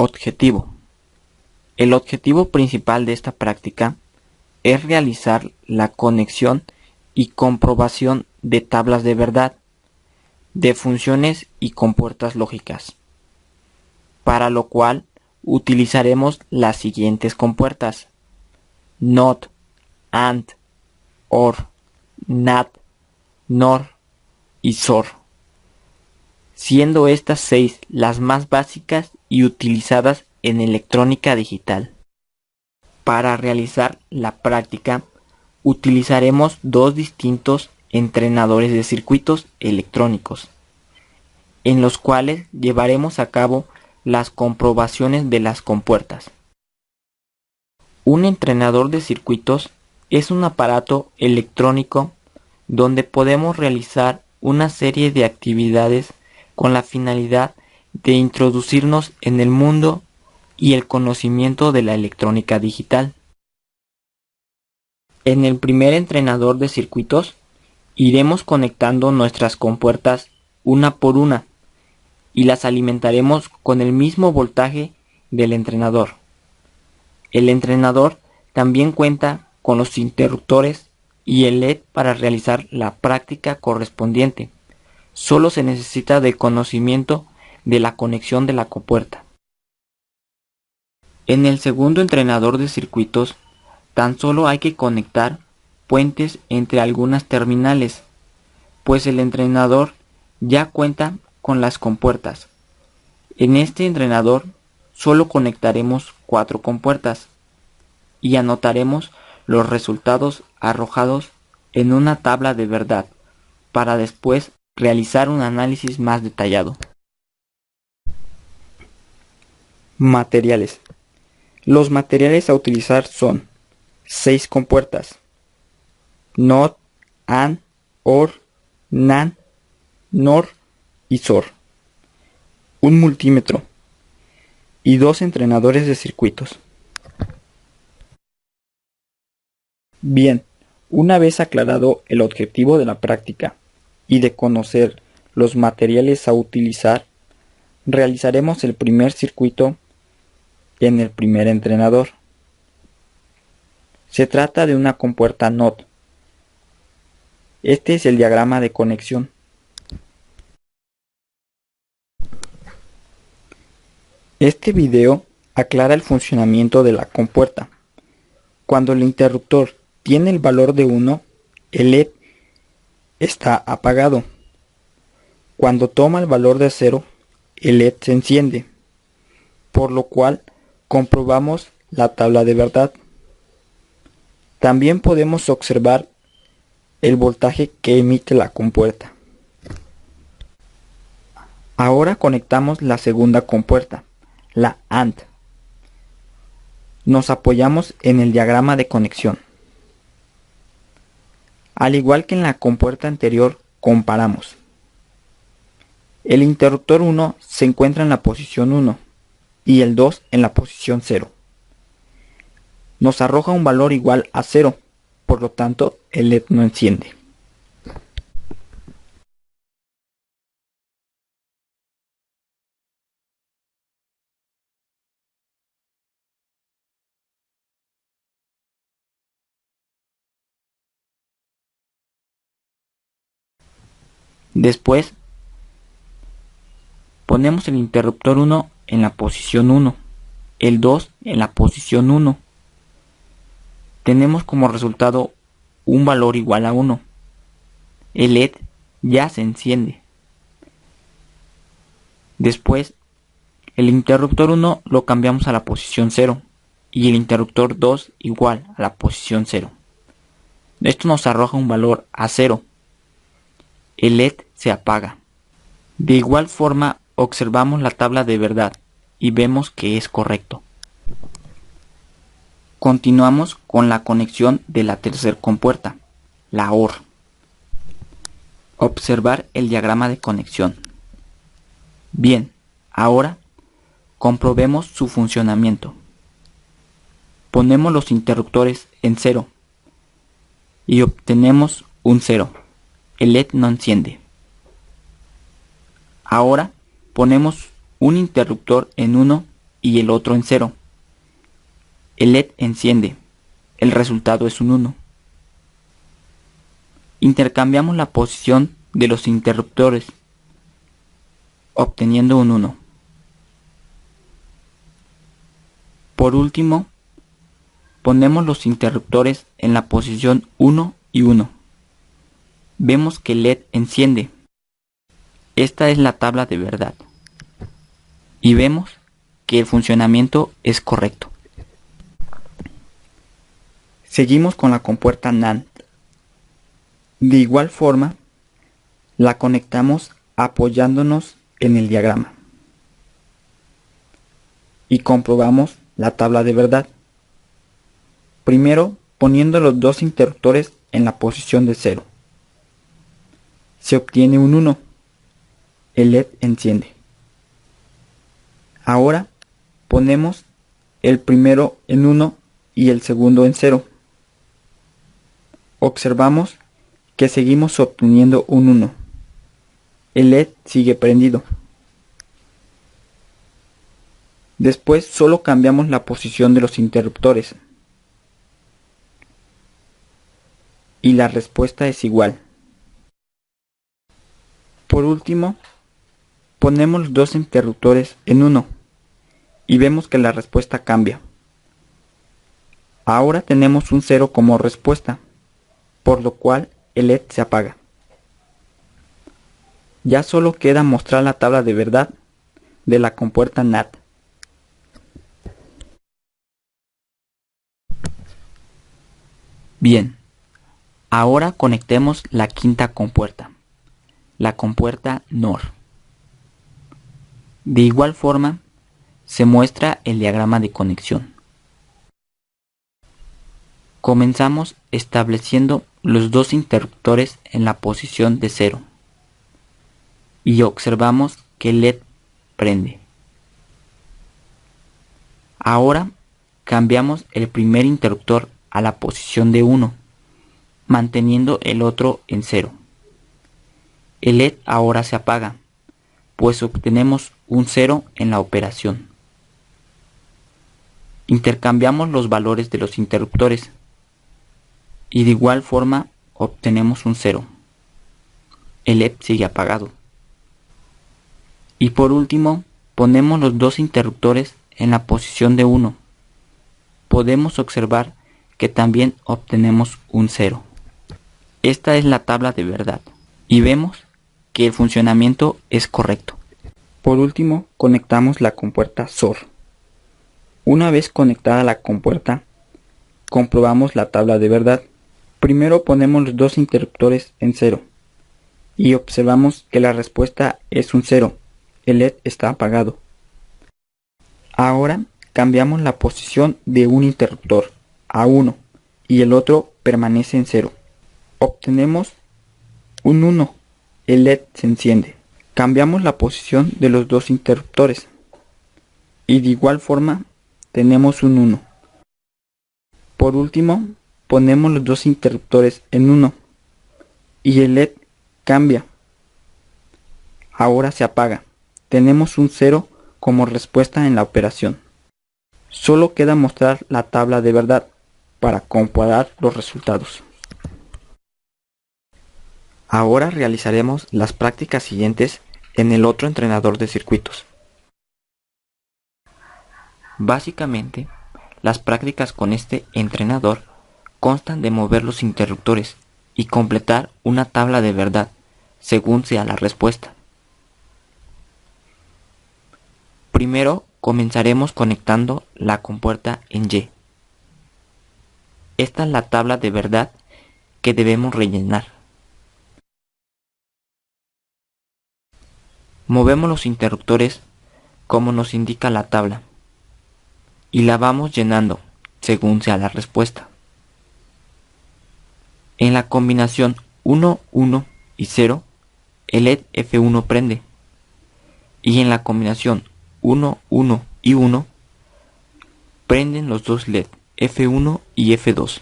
Objetivo. El objetivo principal de esta práctica es realizar la conexión y comprobación de tablas de verdad, de funciones y compuertas lógicas, para lo cual utilizaremos las siguientes compuertas: NOT, AND, OR, NAT, NOR y SOR, siendo estas 6 las más básicas y utilizadas en electrónica digital. Para realizar la práctica utilizaremos dos distintos entrenadores de circuitos electrónicos, en los cuales llevaremos a cabo las comprobaciones de las compuertas. Un entrenador de circuitos es un aparato electrónico donde podemos realizar una serie de actividades con la finalidad de introducirnos en el mundo y el conocimiento de la electrónica digital. En el primer entrenador de circuitos iremos conectando nuestras compuertas una por una y las alimentaremos con el mismo voltaje del entrenador. El entrenador también cuenta con los interruptores y el LED para realizar la práctica correspondiente. Solo se necesita de conocimiento de la conexión de la compuerta. En el segundo entrenador de circuitos, tan solo hay que conectar puentes entre algunas terminales, pues el entrenador ya cuenta con las compuertas. En este entrenador solo conectaremos 4 compuertas y anotaremos los resultados arrojados en una tabla de verdad para después realizar un análisis más detallado. Materiales. Los materiales a utilizar son 6 compuertas: NOT, AND, OR, NAND, NOR y SOR, un multímetro y 2 entrenadores de circuitos. Bien, una vez aclarado el objetivo de la práctica y de conocer los materiales a utilizar, realizaremos el primer circuito en el primer entrenador. Se trata de una compuerta NOT. Este es el diagrama de conexión. Este video aclara el funcionamiento de la compuerta. Cuando el interruptor tiene el valor de 1, el LED está apagado. Cuando toma el valor de 0, el LED se enciende, por lo cual comprobamos la tabla de verdad. También podemos observar el voltaje que emite la compuerta. Ahora conectamos la segunda compuerta, la AND. Nos apoyamos en el diagrama de conexión. Al igual que en la compuerta anterior, comparamos. El interruptor 1 se encuentra en la posición 1 y el 2 en la posición 0. Nos arroja un valor igual a 0, por lo tanto el LED no enciende. Después, ponemos el interruptor 1 en la posición 1, el 2 en la posición 1. Tenemos como resultado un valor igual a 1. El LED ya se enciende. Después, el interruptor 1 lo cambiamos a la posición 0 y el interruptor 2 igual a la posición 0. Esto nos arroja un valor a 0. El LED se apaga. De igual forma, observamos la tabla de verdad y vemos que es correcto. Continuamos con la conexión de la tercera compuerta, la OR. Observar el diagrama de conexión. Bien, ahora comprobemos su funcionamiento. Ponemos los interruptores en 0 y obtenemos un 0. El LED no enciende. Ahora ponemos un interruptor en 1 y el otro en 0. El LED enciende. El resultado es un 1. Intercambiamos la posición de los interruptores, obteniendo un 1. Por último, ponemos los interruptores en la posición 1 y 1. Vemos que el LED enciende. Esta es la tabla de verdad. Y vemos que el funcionamiento es correcto. Seguimos con la compuerta NAND. De igual forma, la conectamos apoyándonos en el diagrama. Y comprobamos la tabla de verdad. Primero, poniendo los dos interruptores en la posición de 0. Se obtiene un 1. El LED enciende. Ahora ponemos el primero en 1 y el segundo en 0. Observamos que seguimos obteniendo un 1. El LED sigue prendido. Después solo cambiamos la posición de los interruptores. Y la respuesta es igual. Por último, ponemos los dos interruptores en 1 y vemos que la respuesta cambia. Ahora tenemos un 0 como respuesta, por lo cual el LED se apaga. Ya solo queda mostrar la tabla de verdad de la compuerta NAT. Bien, ahora conectemos la quinta compuerta, la compuerta NOR. De igual forma, se muestra el diagrama de conexión. Comenzamos estableciendo los dos interruptores en la posición de 0 y observamos que el LED prende. Ahora cambiamos el primer interruptor a la posición de 1, manteniendo el otro en 0. El LED ahora se apaga, pues obtenemos un 0 en la operación. Intercambiamos los valores de los interruptores y de igual forma obtenemos un 0. El LED sigue apagado. Y por último, ponemos los dos interruptores en la posición de 1. Podemos observar que también obtenemos un 0. Esta es la tabla de verdad y vemos que el funcionamiento es correcto. Por último, conectamos la compuerta SOR. Una vez conectada la compuerta, comprobamos la tabla de verdad. Primero ponemos los dos interruptores en 0 y observamos que la respuesta es un 0. El LED está apagado. Ahora cambiamos la posición de un interruptor a 1 y el otro permanece en 0. Obtenemos un 1. El LED se enciende. Cambiamos la posición de los dos interruptores y de igual forma tenemos un 1. Por último, ponemos los dos interruptores en 1 y el LED cambia. Ahora se apaga. Tenemos un 0 como respuesta en la operación. Solo queda mostrar la tabla de verdad para comparar los resultados. Ahora realizaremos las prácticas siguientes en el otro entrenador de circuitos. Básicamente, las prácticas con este entrenador constan de mover los interruptores y completar una tabla de verdad según sea la respuesta. Primero comenzaremos conectando la compuerta en Y. Esta es la tabla de verdad que debemos rellenar. Movemos los interruptores como nos indica la tabla y la vamos llenando según sea la respuesta. En la combinación 1, 1 y 0, el LED F1 prende y en la combinación 1, 1 y 1 prenden los dos LED F1 y F2.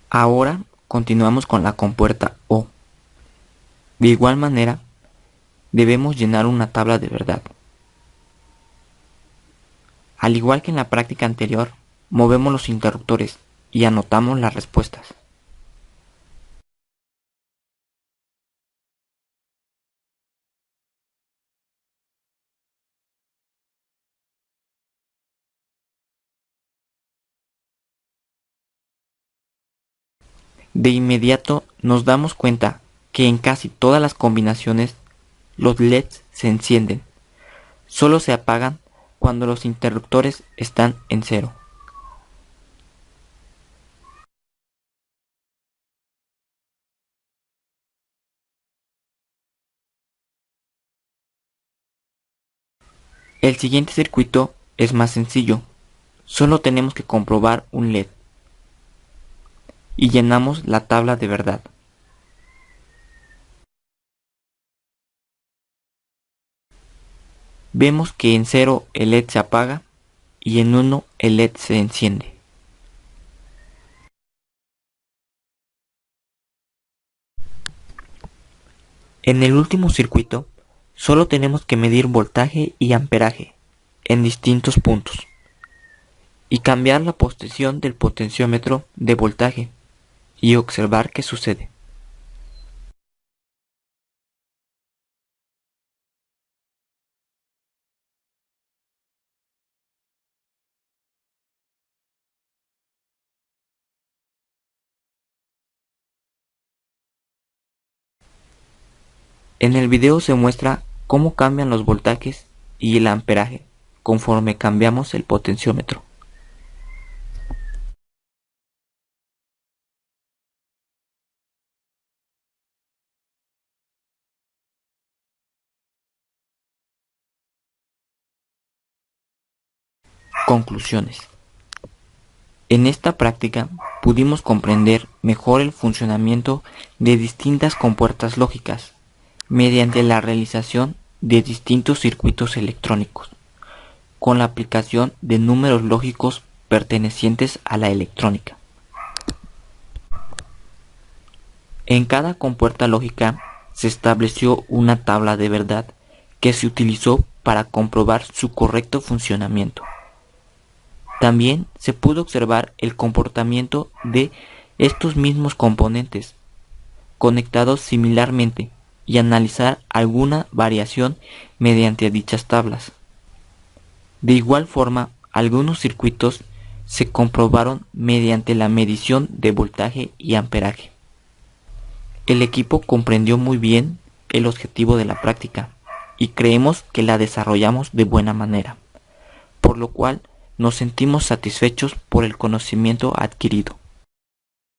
Ahora continuamos con la compuerta O. De igual manera, debemos llenar una tabla de verdad. Al igual que en la práctica anterior, movemos los interruptores y anotamos las respuestas. De inmediato nos damos cuenta que en casi todas las combinaciones los LEDs se encienden. Solo se apagan cuando los interruptores están en cero. El siguiente circuito es más sencillo. Solo tenemos que comprobar un LED y llenamos la tabla de verdad. Vemos que en 0 el LED se apaga y en 1 el LED se enciende. En el último circuito, solo tenemos que medir voltaje y amperaje en distintos puntos y cambiar la posición del potenciómetro de voltaje y observar qué sucede. En el video se muestra cómo cambian los voltajes y el amperaje conforme cambiamos el potenciómetro. Conclusiones. En esta práctica pudimos comprender mejor el funcionamiento de distintas compuertas lógicas mediante la realización de distintos circuitos electrónicos, con la aplicación de números lógicos pertenecientes a la electrónica. En cada compuerta lógica se estableció una tabla de verdad que se utilizó para comprobar su correcto funcionamiento. También se pudo observar el comportamiento de estos mismos componentes conectados similarmente y analizar alguna variación mediante dichas tablas. De igual forma, algunos circuitos se comprobaron mediante la medición de voltaje y amperaje. El equipo comprendió muy bien el objetivo de la práctica y creemos que la desarrollamos de buena manera, por lo cual nos sentimos satisfechos por el conocimiento adquirido.